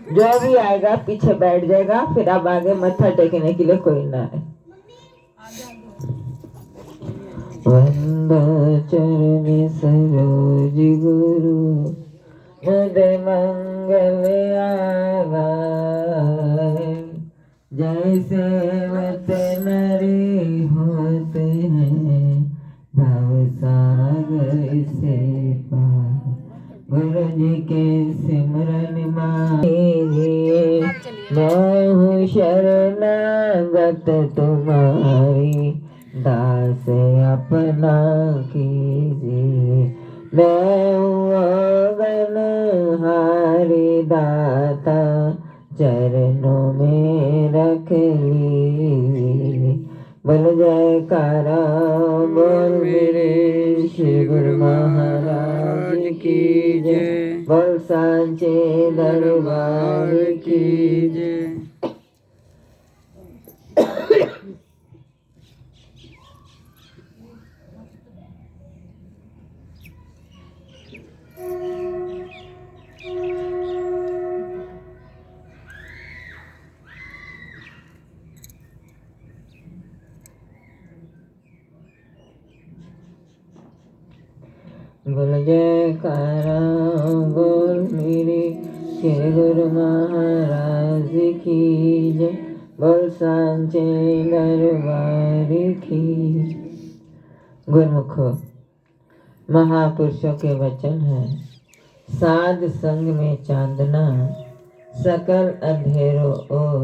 जो भी आएगा पीछे बैठ जाएगा, फिर अब आगे मत्था टेकने के लिए कोई ना आए। वंदो चरण सरोज गुरु, मुद मंगल आगाए। जैसे वत नरी होते हैं, भव सागर से पार। गुरु जी के सिमरन मानिए, मैं हूँ शरणागत तुम्हारी, दास अपना कीजिए। मैं हूँ अगनहारी दाता, चरणों में रख लीजिए। बोल जयकारा, बोल मेरे श्री गुरु महाराज की जय। बोल सांचे दरबार की जय। बोल जयकारा, बोल मेरे श्री गुरु महाराज की जय। बोल सांचे दरबार की। गुरुमुखो, महापुरुषों के वचन है, साध संग में चांदना, सकल अंधेरों और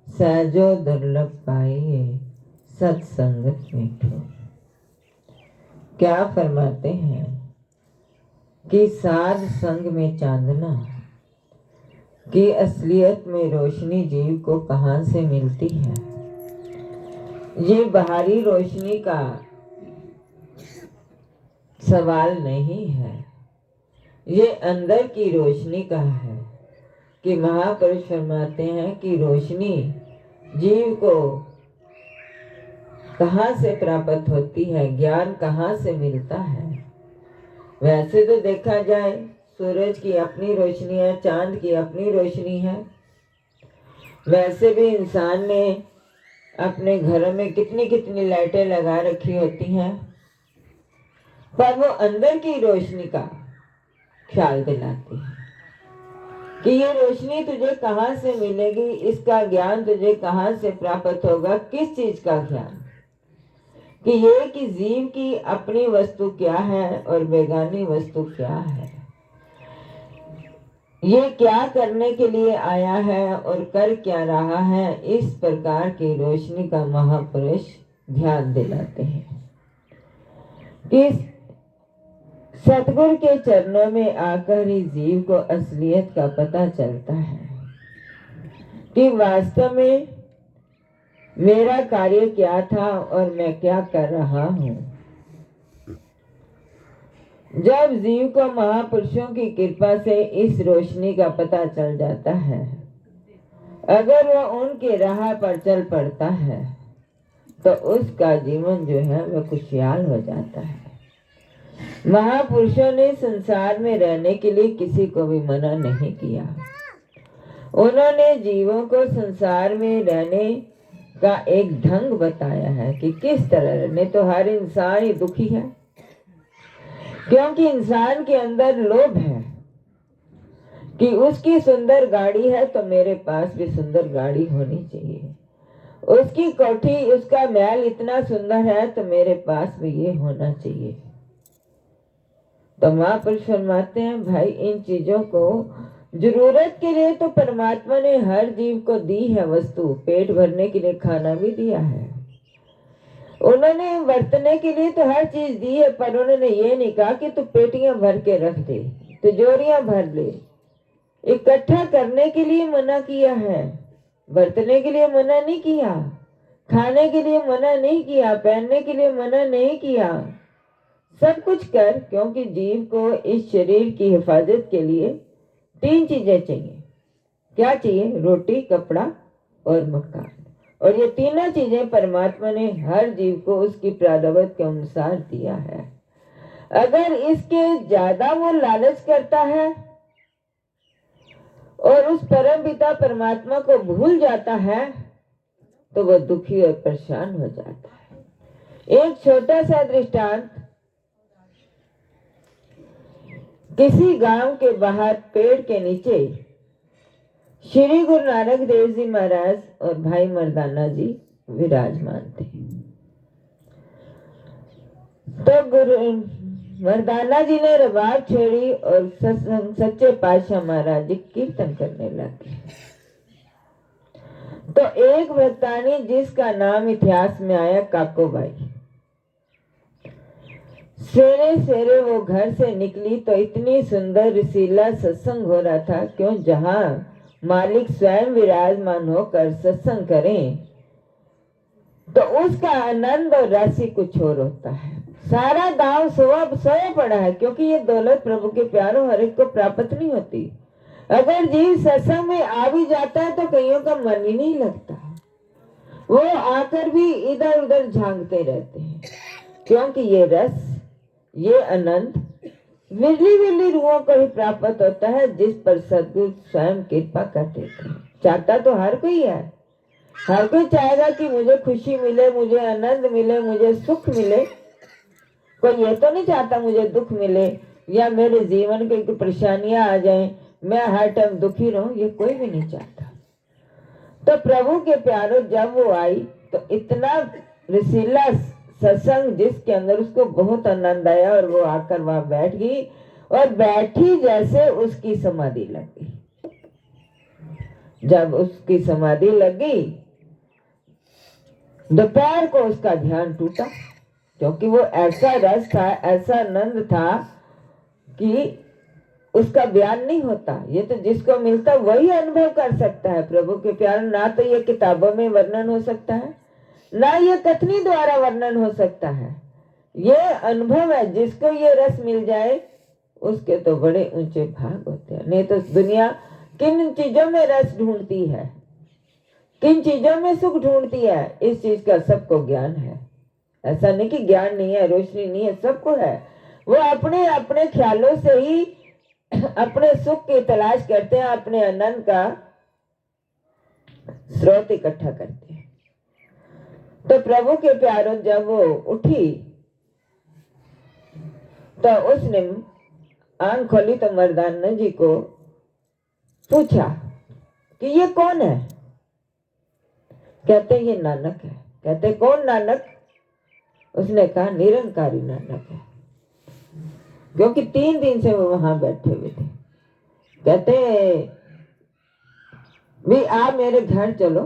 सहजो दुर्लभ पाइए, सत्संगत मीठो। क्या फरमाते हैं कि साध संग में चांदना की असलियत में रोशनी जीव को कहाँ से मिलती है। ये बाहरी रोशनी का सवाल नहीं है, ये अंदर की रोशनी का है। कि महापुरुष फरमाते हैं कि रोशनी जीव को कहाँ से प्राप्त होती है, ज्ञान कहाँ से मिलता है। वैसे तो देखा जाए, सूरज की अपनी रोशनी है, चांद की अपनी रोशनी है। वैसे भी इंसान ने अपने घरों में कितनी कितनी लाइटें लगा रखी होती हैं, पर वो अंदर की रोशनी का ख्याल दिलाती है कि ये रोशनी तुझे कहाँ से मिलेगी, इसका ज्ञान तुझे कहाँ से प्राप्त होगा। किस चीज का ज्ञान? कि ये कि जीव की अपनी वस्तु क्या है और बेगानी वस्तु क्या है, ये क्या करने के लिए आया है और कर क्या रहा है। इस प्रकार की रोशनी का महापुरुष ध्यान दिलाते हैं कि सतगुरु के चरणों में आकर ही जीव को असलियत का पता चलता है कि वास्तव में मेरा कार्य क्या था और मैं क्या कर रहा हूँ। जब जीव को महापुरुषों की कृपा से इस रोशनी का पता चल जाता है, अगर वह उनके राह पर चल पड़ता है, तो उसका जीवन जो है वह खुशहाल हो जाता है। महापुरुषों ने संसार में रहने के लिए किसी को भी मना नहीं किया। उन्होंने जीवों को संसार में रहने का एक ढंग बताया है कि किस तरह रहने। तो हर इंसान ही दुखी है, क्योंकि इंसान के अंदर लोभ है कि उसकी सुंदर गाड़ी है तो मेरे पास भी सुंदर गाड़ी होनी चाहिए। उसकी कोठी, उसका महल इतना सुंदर है तो मेरे पास भी ये होना चाहिए। तो महापुरुष फरमाते हैं, भाई इन चीजों को जरूरत के लिए तो परमात्मा ने हर जीव को दी है वस्तु, पेट भरने के लिए खाना भी दिया है, उन्होंने बरतने के लिए तो हर चीज दी है, पर उन्होंने ये नहीं कहा कि तू पेटियां भर के रख दे, तिजोरियां भर ले। इकट्ठा करने के लिए मना किया है, बरतने के लिए मना नहीं किया, खाने के लिए मना नहीं किया, पहनने के लिए मना नहीं किया। सब कुछ कर, क्योंकि जीव को इस शरीर की हिफाजत के लिए 3 चीजें चाहिए। क्या चाहिए? रोटी, कपड़ा और मकान। और ये तीनों चीजें परमात्मा ने हर जीव को उसकी प्रारब्ध के अनुसार दिया है। अगर इसके ज्यादा वो लालच करता है और उस परम पिता परमात्मा को भूल जाता है तो वह दुखी और परेशान हो जाता है। एक छोटा सा दृष्टांत, किसी गांव के बाहर पेड़ के नीचे श्री गुरु नानक देव जी महाराज और भाई मर्दाना जी विराजमान थे। तो गुरु मर्दाना जी ने रबाब छेड़ी और सच्चे पातशाह महाराज जी कीर्तन करने लगे। तो एक भक्तानी जिसका नाम इतिहास में आया काकोबाई, सवेरे सवेरे वो घर से निकली तो इतनी सुंदर रसीला सत्संग हो रहा था, क्यों जहां मालिक स्वयं विराजमान होकर सत्संग करें तो उसका आनंद और राशि कुछ और होता है। सारा गांव सोया पड़ा है, क्योंकि ये दौलत प्रभु के प्यारों हर एक को प्राप्त नहीं होती। अगर जीव सत्संग में आ भी जाता है तो कईयों का मन ही नहीं लगता, वो आकर भी इधर उधर झांकते रहते हैं, क्योंकि ये रस, ये आनंद विरली विरली रूहों को ही प्राप्त होता है, जिस पर सद्गुरु स्वयं कृपा कर देते हैं। चाहता तो हर कोई है, हर कोई चाहेगा कि मुझे खुशी मिले, मुझे आनंद मिले, मुझे सुख मिले। कोई ये तो नहीं चाहता मुझे दुख मिले या मेरे जीवन की परेशानियां आ जाएं, मैं हर टाइम दुखी रहूं, ये कोई भी नहीं चाहता। तो प्रभु के प्यारों जब वो आई तो इतना रसीला सत्संग जिसके अंदर उसको बहुत आनंद आया, और वो आकर वहां बैठ गई, और बैठी जैसे उसकी समाधि लग गई। जब उसकी समाधि लग गई, दोपहर को उसका ध्यान टूटा, क्योंकि वो ऐसा रस था, ऐसा आनंद था कि उसका बयान नहीं होता। ये तो जिसको मिलता वही अनुभव कर सकता है प्रभु के प्यार। ना तो ये किताबों में वर्णन हो सकता है, ना ये कथनी द्वारा वर्णन हो सकता है। ये अनुभव है, जिसको ये रस मिल जाए उसके तो बड़े ऊंचे भाग होते हैं। नहीं तो दुनिया किन चीजों में रस ढूंढती है, किन चीजों में सुख ढूंढती है, इस चीज का सबको ज्ञान है। ऐसा नहीं कि ज्ञान नहीं है, रोशनी नहीं है, सबको है। वो अपने अपने ख्यालों से ही अपने सुख की तलाश करते हैं, अपने आनंद का स्रोत इकट्ठा करते हैं। तो प्रभु के प्यारों जब वो उठी तो उसने आंख खोली तो मर्दाना जी को पूछा कि ये कौन है। कहते ये नानक है। कहते कौन नानक? उसने कहा निरंकारी नानक है, क्योंकि 3 दिन से वो वहां बैठे हुए थे। कहते भी आप मेरे घर चलो,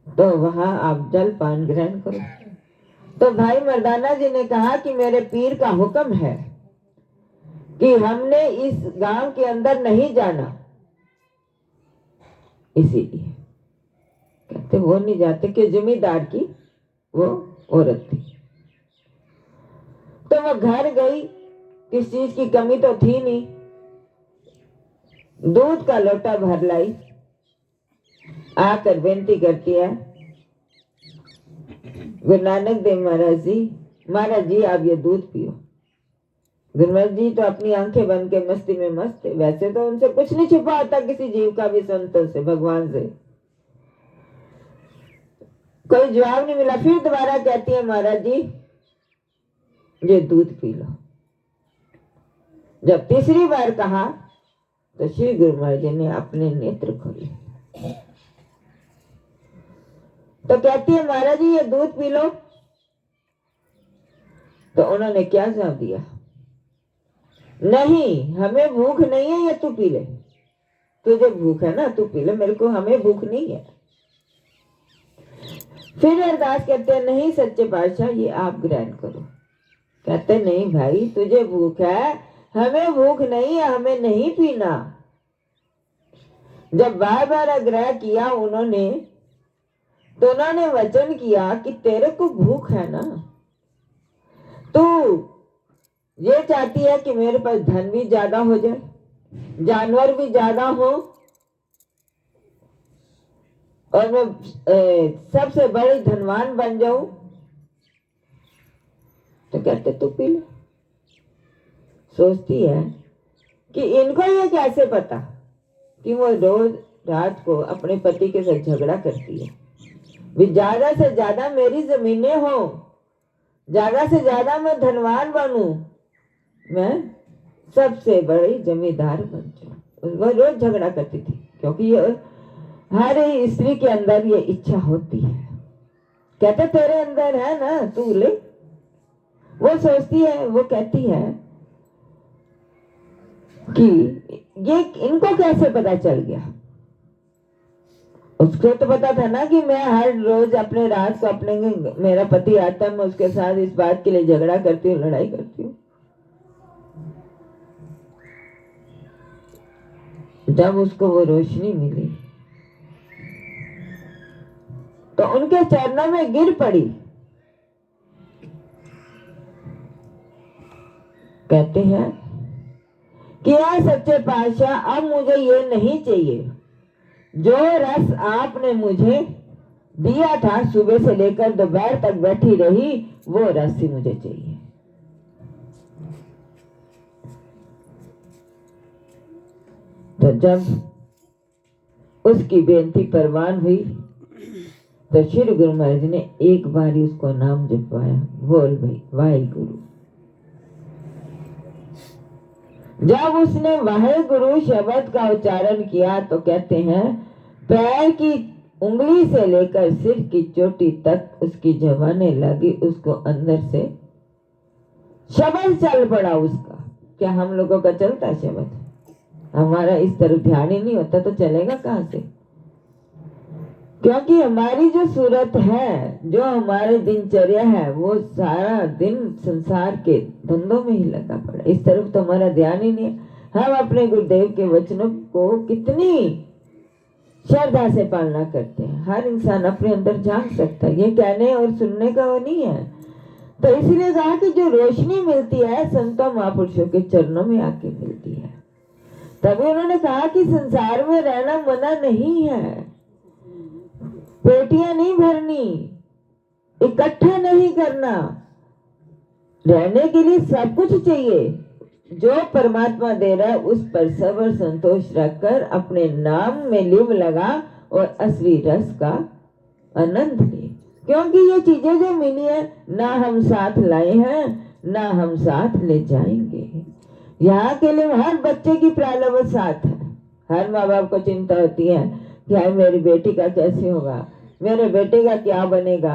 तो वहां आप जल पान ग्रहण करो। तो भाई मर्दाना जी ने कहा कि मेरे पीर का हुक्म है कि हमने इस गांव के अंदर नहीं जाना, इसीलिए कहते वो नहीं जाते कि जमींदार की वो औरत थी। तो वो घर गई, किस चीज की कमी तो थी नहीं, दूध का लोटा भर लाई, आकर बेनती करती है गुरु नानक देव महाराज जी आप ये दूध पियो। गुरु महाराज जी तो अपनी आंखें बंद के मस्ती में मस्त है। वैसे तो उनसे कुछ नहीं छिपा होता किसी जीव का भी, संतों से, भगवान से कोई जवाब नहीं मिला। फिर दोबारा कहती है महाराज जी ये दूध पी लो। जब तीसरी बार कहा तो श्री गुरु महाराज जी ने अपने नेत्र खोले। तो कहती है महाराज जी ये दूध पी लो। तो उन्होंने क्या जवाब दिया? नहीं, हमें भूख नहीं है, ये तू पी ले। तुझे भूख है ना, तू पी ले, मेरे को हमें भूख नहीं है। फिर अरदास कहते हैं नहीं सच्चे पातशाह ये आप ग्रहण करो। कहते नहीं भाई तुझे भूख है, हमें भूख नहीं है, हमें नहीं पीना। जब बार बार आग्रह किया उन्होंने, तो उन्होंने वचन किया कि तेरे को भूख है ना, तू ये चाहती है कि मेरे पास धन भी ज्यादा हो जाए, जानवर भी ज्यादा हो, और मैं सबसे बड़ी धनवान बन जाऊं। तो कहते तू पी ले। सोचती है कि इनको ये कैसे पता कि वो रोज रात को अपने पति के साथ झगड़ा करती है। भी ज्यादा से ज्यादा मेरी जमीनें हो, ज्यादा से ज्यादा मैं धनवान बनूं, मैं सबसे बड़ी जमींदार बन जाऊं। वो रोज झगड़ा करती थी, क्योंकि ये हर स्त्री के अंदर ये इच्छा होती है। कहते तेरे अंदर है ना, तू ले। वो सोचती है, वो कहती है कि ये इनको कैसे पता चल गया। उसको तो पता था ना कि मैं हर रोज अपने रात को अपने मेरा पति आता है, मैं उसके साथ इस बात के लिए झगड़ा करती हूँ, लड़ाई करती हूँ। जब उसको वो रोशनी मिली तो उनके चरणों में गिर पड़ी। कहते हैं कि यार सच्चे पातशाह, अब मुझे ये नहीं चाहिए, जो रस आपने मुझे दिया था सुबह से लेकर दोपहर तक बैठी रही, वो रस ही मुझे चाहिए। तो जब उसकी बेनती परवान हुई तो श्री गुरु महाराज ने एक बार ही उसको नाम जपवाया, बोल भाई वाहे गुरु। जब उसने वाहे गुरु शब्द का उच्चारण किया तो कहते हैं पैर की उंगली से लेकर सिर की चोटी तक उसकी जवाने लगी, उसको अंदर से शब्द चल पड़ा उसका। क्या हम लोगों का चलता है शब्द? हमारा इस तरफ ध्यान ही नहीं होता तो चलेगा कहाँ से? क्योंकि हमारी जो सूरत है, जो हमारे दिनचर्या है, वो सारा दिन संसार के धंधों में ही लगा पड़ा। इस तरफ तो हमारा ध्यान ही नहीं है। हम अपने गुरुदेव के वचनों को कितनी श्रद्धा से पालना करते हैं। हर इंसान अपने अंदर झांक सकता है, ये कहने और सुनने का वो नहीं है। तो इसीलिए कहा कि जो रोशनी मिलती है संतों महापुरुषों के चरणों में आके मिलती है। तभी उन्होंने कहा कि संसार में रहना मना नहीं है, पेटियां नहीं भरनी, इकट्ठा नहीं करना, रहने के लिए सब कुछ चाहिए। जो परमात्मा दे रहा है उस पर सब्र संतोष रखकर अपने नाम में लिव लगा और असली रस का आनंद ले। क्योंकि ये चीजें जो मिली है ना हम साथ लाए हैं ना हम साथ ले जाएंगे। यहाँ के लिए हर बच्चे की प्रारब्ध साथ है। हर माँ बाप को चिंता होती है कि हाय मेरी बेटी का कैसे होगा, मेरे बेटे का क्या बनेगा।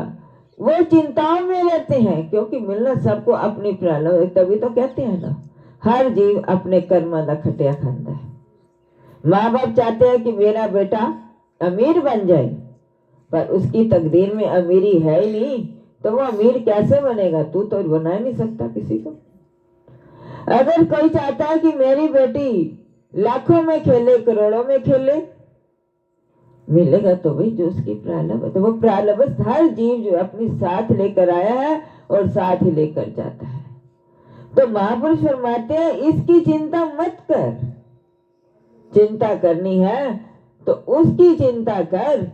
वो चिंताओं में रहते हैं, क्योंकि मिलना सबको अपनी प्रारब्ध। तभी तो कहते हैं ना, हर जीव अपने कर्म का खटिया खांदा है। माँ बाप चाहते हैं कि मेरा बेटा अमीर बन जाए, पर उसकी तकदीर में अमीरी है ही नहीं, तो वो अमीर कैसे बनेगा? तू तो बना ही नहीं सकता किसी को। अगर कोई चाहता है कि मेरी बेटी लाखों में खेले, करोड़ों में खेले, मिलेगा तो भाई जो उसकी प्रारब्ध। तो वो प्रारब्ध हर जीव जो अपनी साथ लेकर आया है और साथ ही लेकर जाता है। तो महापुरुष फरमाते हैं इसकी चिंता मत कर। चिंता करनी है तो उसकी चिंता कर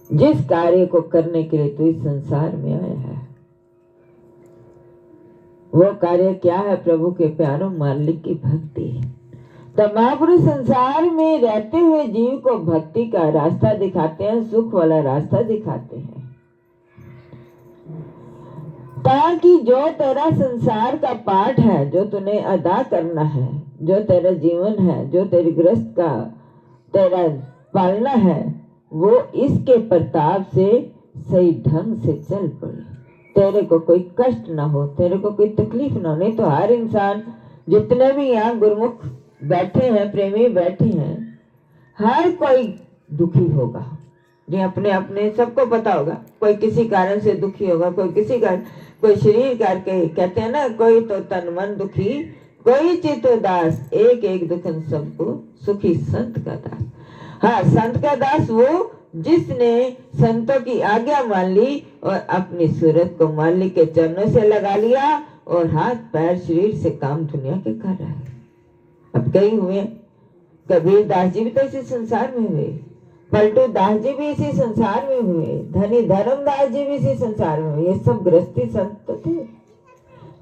जिस कार्य को करने के लिए तू इस संसार में आया है। वो कार्य क्या है? प्रभु के प्यारों, मालिक की भक्ति। तो महापुरुष संसार में रहते हुए जीव को भक्ति का रास्ता दिखाते हैं, सुख वाला रास्ता दिखाते हैं, ताकि जो तेरा संसार का पाठ है, जो तूने अदा करना है, जो तेरा जीवन है, जो तेरी गृहस्थ का तेरा पालना है, वो इसके प्रताप से सही ढंग से चल पड़े। तेरे को कोई कष्ट ना हो, तेरे को कोई तकलीफ ना हो। नहीं तो हर इंसान, जितने भी यहाँ गुरुमुख बैठे हैं, प्रेमी बैठे हैं, हर कोई दुखी होगा। ये अपने अपने सबको पता होगा। कोई किसी कारण से दुखी होगा, कोई किसी कारण, कोई शरीर करके कहते हैं ना, कोई तो तन मन दुखी, कोई चित्त उदास, एक एक दुखन सबको सुखी संत का दास। हाँ, संत का दास वो जिसने संतों की आज्ञा मान ली और अपनी सूरत को मालिक के चरणों से लगा लिया और हाथ पैर शरीर से काम दुनिया के कर रहा है। अब कई हुए, कबीर दास जी भी तो इसी संसार में हुए, पलटू दास जी भी इसी संसार में हुए, धनी धर्मदास जी भी इसी संसार में हुए। ये सब गृहस्थी संत थे।